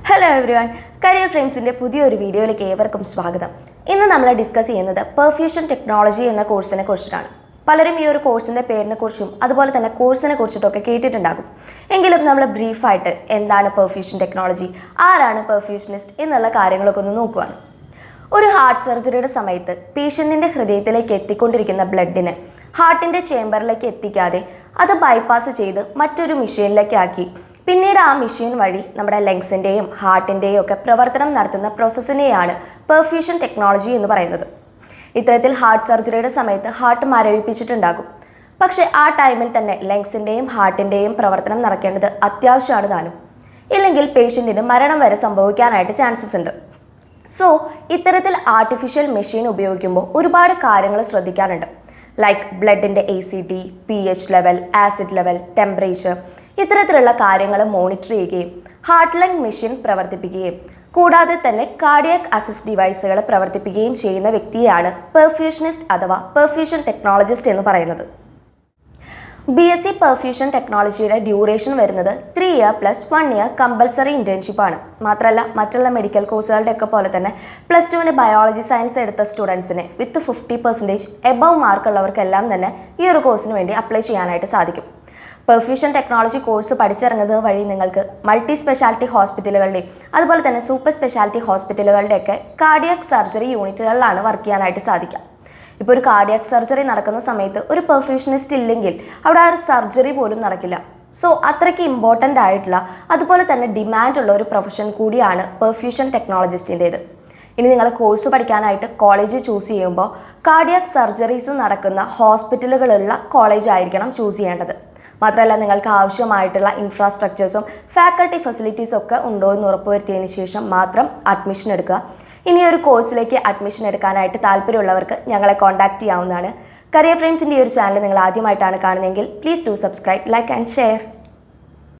Hello everyone, career ഫ്രെയിംസിൻ്റെ പുതിയൊരു വീഡിയോയിലേക്ക് ഏവർക്കും സ്വാഗതം. ഇന്ന് നമ്മൾ ഡിസ്കസ് ചെയ്യുന്നത് പെർഫ്യൂഷൻ ടെക്നോളജി എന്ന കോഴ്സിനെ കുറിച്ചിട്ടാണ്. പലരും ഈ ഒരു കോഴ്സിൻ്റെ പേരിനെക്കുറിച്ചും അതുപോലെ തന്നെ കോഴ്സിനെ കുറിച്ചിട്ടൊക്കെ കേട്ടിട്ടുണ്ടാകും. എങ്കിലും നമ്മൾ ബ്രീഫായിട്ട് എന്താണ് പെർഫ്യൂഷൻ ടെക്നോളജി, ആരാണ് പെർഫ്യൂഷനിസ്റ്റ് എന്നുള്ള കാര്യങ്ങളൊക്കെ ഒന്ന് നോക്കുകയാണ്. ഒരു ഹാർട്ട് സർജറിയുടെ സമയത്ത് പേഷ്യൻറ്റിൻ്റെ ഹൃദയത്തിലേക്ക് എത്തിക്കൊണ്ടിരിക്കുന്ന ബ്ലഡിനെ ഹാർട്ടിൻ്റെ ചേംബറിലേക്ക് എത്തിക്കാതെ അത് ബൈപ്പാസ് ചെയ്ത് മറ്റൊരു മെഷീനിലേക്കാക്കി പിന്നീട് ആ മെഷീൻ വഴി നമ്മുടെ ലങ്സിൻ്റെയും ഹാർട്ടിൻ്റെയും ഒക്കെ പ്രവർത്തനം നടത്തുന്ന പ്രോസസ്സിനെയാണ് പെർഫ്യൂഷൻ ടെക്നോളജി എന്ന് പറയുന്നത്. ഇത്തരത്തിൽ ഹാർട്ട് സർജറിയുടെ സമയത്ത് ഹാർട്ട് മരവിപ്പിച്ചിട്ടുണ്ടാകും. പക്ഷേ ആ ടൈമിൽ തന്നെ ലങ്സിൻ്റെയും ഹാർട്ടിൻ്റെയും പ്രവർത്തനം നടക്കേണ്ടത് അത്യാവശ്യമാണ് താനും. ഇല്ലെങ്കിൽ പേഷ്യൻറ്റിന് മരണം വരെ സംഭവിക്കാനായിട്ട് ചാൻസസ് ഉണ്ട്. സോ ഇത്തരത്തിൽ ആർട്ടിഫിഷ്യൽ മെഷീൻ ഉപയോഗിക്കുമ്പോൾ ഒരുപാട് കാര്യങ്ങൾ ശ്രദ്ധിക്കാനുണ്ട്. ലൈക്ക് ബ്ലഡിൻ്റെ ACT, pH level, acid level, temperature, ഇത്തരത്തിലുള്ള കാര്യങ്ങൾ മോണിറ്റർ ചെയ്യുകയും ഹാർട്ട് ലങ് മെഷീൻ പ്രവർത്തിപ്പിക്കുകയും കൂടാതെ തന്നെ കാർഡിയാക് അസിസ്റ്റ് ഡിവൈസുകൾ പ്രവർത്തിപ്പിക്കുകയും ചെയ്യുന്ന വ്യക്തിയാണ് പെർഫ്യൂഷനിസ്റ്റ് അഥവാ പെർഫ്യൂഷൻ ടെക്നോളജിസ്റ്റ് എന്ന് പറയുന്നത്. BSc പെർഫ്യൂഷൻ ടെക്നോളജിയുടെ ഡ്യൂറേഷൻ വരുന്നത് 3 ഇയർ + 1 ഇയർ കമ്പൽസറി ഇൻറ്റേൺഷിപ്പാണ്. മാത്രമല്ല മറ്റുള്ള മെഡിക്കൽ കോഴ്സുകളുടെ ഒക്കെ പോലെ തന്നെ +2 ബയോളജി സയൻസ് എടുത്ത സ്റ്റുഡൻസിന് വിത്ത് 50% എബവ് മാർക്കുള്ളവർക്കെല്ലാം തന്നെ ഈ ഒരു കോഴ്സിന് വേണ്ടി അപ്ലൈ ചെയ്യാനായിട്ട് സാധിക്കും. പെർഫ്യൂഷൻ ടെക്നോളജി കോഴ്സ് പഠിച്ചിറങ്ങുന്നത് വഴി നിങ്ങൾക്ക് മൾട്ടി സ്പെഷ്യാലിറ്റി ഹോസ്പിറ്റലുകളുടെയും അതുപോലെ തന്നെ സൂപ്പർ സ്പെഷ്യാലിറ്റി ഹോസ്പിറ്റലുകളുടെയൊക്കെ കാർഡിയാക് സർജറി യൂണിറ്റുകളിലാണ് വർക്ക് ചെയ്യാനായിട്ട് സാധിക്കുക. ഇപ്പോൾ ഒരു കാർഡിയാക് സർജറി നടക്കുന്ന സമയത്ത് ഒരു പെർഫ്യൂഷനിസ്റ്റ് ഇല്ലെങ്കിൽ അവിടെ ആ ഒരു സർജറി പോലും നടക്കില്ല. സോ അത്രയ്ക്ക് ഇമ്പോർട്ടൻ്റ് ആയിട്ടുള്ള അതുപോലെ തന്നെ ഡിമാൻഡുള്ള ഒരു പ്രൊഫഷൻ കൂടിയാണ് പെർഫ്യൂഷൻ ടെക്നോളജിസ്റ്റിൻ്റേത്. ഇനി നിങ്ങൾ കോഴ്സ് പഠിക്കാനായിട്ട് കോളേജ് ചൂസ് ചെയ്യുമ്പോൾ കാർഡിയാക് സർജറീസ് നടക്കുന്ന ഹോസ്പിറ്റലുകളുള്ള കോളേജ് ആയിരിക്കണം ചൂസ് ചെയ്യേണ്ടത്. മാത്രമല്ല നിങ്ങൾക്ക് ആവശ്യമായിട്ടുള്ള ഇൻഫ്രാസ്ട്രക്ചേഴ്സും ഫാക്കൽറ്റി ഫെസിലിറ്റീസും ഒക്കെ ഉണ്ടോ എന്ന് ഉറപ്പുവരുത്തിയതിന് ശേഷം മാത്രം അഡ്മിഷൻ എടുക്കുക. ഇനി ഒരു കോഴ്സിലേക്ക് അഡ്മിഷൻ എടുക്കാനായിട്ട് താല്പര്യമുള്ളവർക്ക് ഞങ്ങളെ കോൺടാക്റ്റ് ചെയ്യാവുന്നതാണ്. കരിയർ ഫ്രെയിംസിൻ്റെ ഈ ഒരു ചാനൽ നിങ്ങൾ ആദ്യമായിട്ടാണ് കാണുന്നതെങ്കിൽ please do subscribe, like and share.